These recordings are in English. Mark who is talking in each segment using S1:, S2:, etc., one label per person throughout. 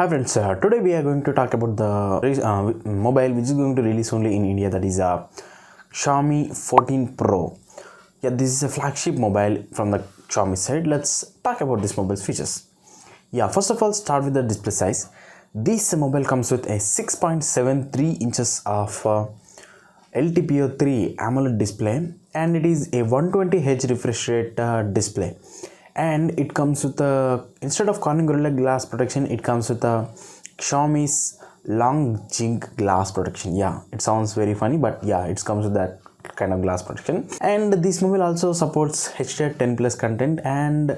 S1: Hi friends, today we are going to talk about the mobile which is going to release only in India, that is Xiaomi 14 Pro. Yeah, this is a flagship mobile from the Xiaomi side. Let's talk about this mobile's features. Yeah, first of all, start with the display size. This mobile comes with a 6.73 inches of LTPO3 AMOLED display, and it is a 120Hz refresh rate display, and it comes with a, instead of Corning Gorilla Glass protection, it comes with a Xiaomi's long zinc glass protection. Yeah, it sounds very funny, but yeah, it comes with that kind of glass protection. And this mobile also supports HDR10 plus content, and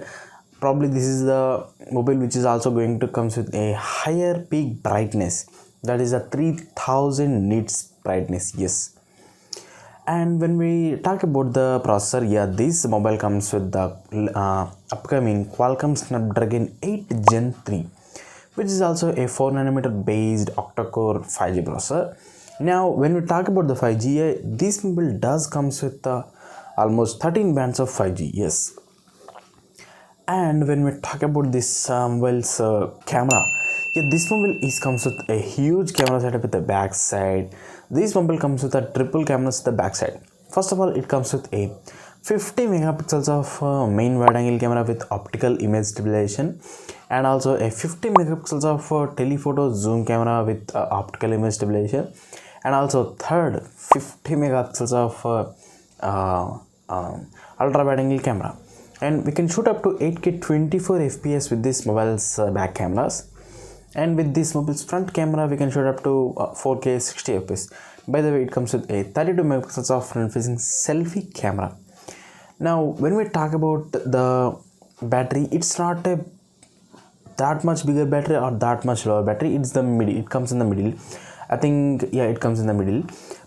S1: probably this is the mobile which is also going to comes with a higher peak brightness, that is a 3000 nits brightness. Yes. And when we talk about the processor, yeah, this mobile comes with the upcoming Qualcomm Snapdragon 8 Gen 3, which is also a 4nm based octa-core 5G processor. Now, when we talk about the 5G, this mobile does comes with almost 13 bands of 5G. Yes. And when we talk about this mobile's camera, yeah, this mobile comes with a huge camera setup at the back side. This mobile comes with a triple cameras at the back side. First of all, it comes with a 50 megapixels of main wide angle camera with optical image stabilization, and also a 50 megapixels of telephoto zoom camera with optical image stabilization, and also third 50 megapixels of ultra wide angle camera. And we can shoot up to 8K 24 fps with this mobile's back cameras. And with this mobile's front camera, we can shoot up to 4K 60 fps. By the way, it comes with a 32 megapixels of front-facing selfie camera. Now, when we talk about the battery, it's not a that much bigger battery or that much lower battery. It's the middle. It comes in the middle. I think, yeah, it comes in the middle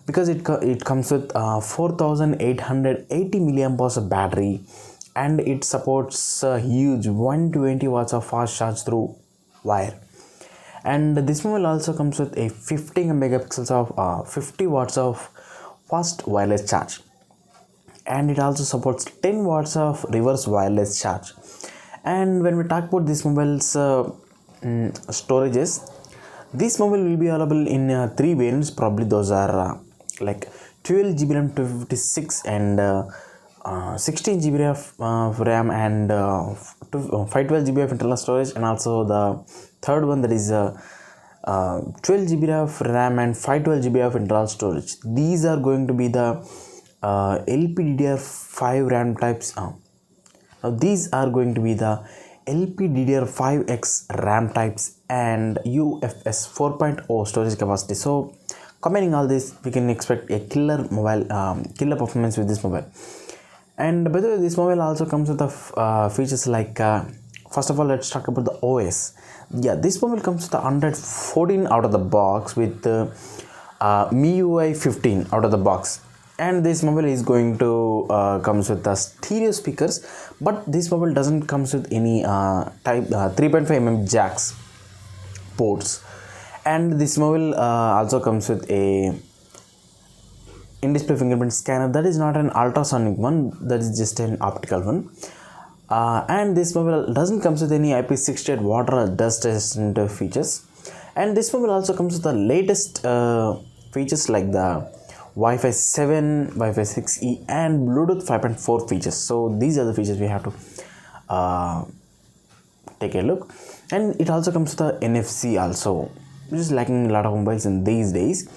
S1: because it comes with 4880 milliamp hours of battery, and it supports a huge 120 watts of fast charge through wire. And this mobile also comes with a 50 megapixels of 50 watts of fast wireless charge, and it also supports 10 watts of reverse wireless charge. And when we talk about this mobile's storages, this mobile will be available in 3 variants. Probably those are like 12GB RAM 256 and 16GB of RAM and 512GB of internal storage, and also the third one, that is 12GB of RAM and 512GB of internal storage. These are going to be the LPDDR5 RAM types. Now these are going to be the LPDDR5X RAM types and UFS 4.0 storage capacity. So combining all this, we can expect a killer performance with this mobile. And by the way, this mobile also comes with the features like first of all, let's talk about the OS. Yeah, this mobile comes with the Android 14 out of the box with MIUI 15 out of the box. And this mobile is going to comes with the stereo speakers, but this mobile doesn't comes with any type 3.5mm jacks ports. And this mobile also comes with a in-display fingerprint scanner. That is not an ultrasonic one, that is just an optical one. And this mobile doesn't comes with any IP68 water or dust resistant features. And this mobile also comes with the latest features like the Wi-Fi 7, Wi-Fi 6E and Bluetooth 5.4 features. So these are the features we have to take a look. And it also comes with the NFC also, which is lacking a lot of mobiles in these days.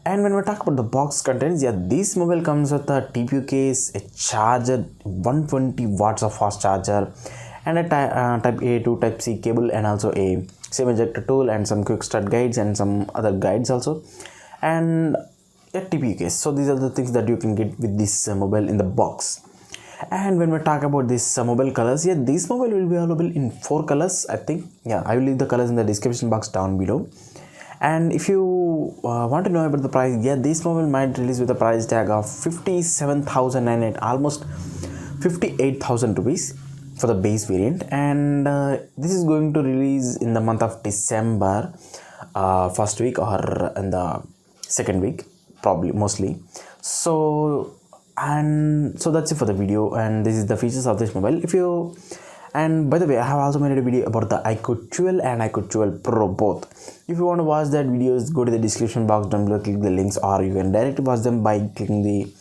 S1: And when we talk about the box contents, yeah, this mobile comes with a TPU case, a charger, 120 watts of fast charger, and a type A to type C cable, and also a SIM ejector tool and some quick start guides and some other guides also, and a TPU case. So these are the things that you can get with this mobile in the box. And when we talk about this mobile colors, yeah, this mobile will be available in 4 colors, I think. Yeah, I will leave the colors in the description box down below. And if you want to know about the price, yeah, this mobile might release with a price tag of 57,900, almost 58,000 rupees for the base variant. And this is going to release in the month of December, first week or in the second week, probably mostly. So that's it for the video, and this is the features of this mobile. If you And by the way, I have also made a video about the iQOO 12 and iQOO 12 Pro both. If you want to watch that videos, go to the description box down below, click the links, or you can directly watch them by clicking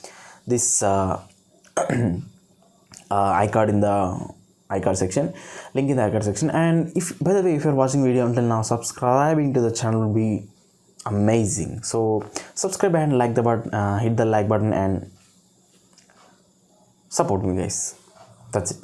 S1: this iCard in the iCard section, link in the iCard section. And if, by the way, if you're watching video until now, subscribing to the channel will be amazing. So subscribe and like the button, hit the like button and support me guys. That's it.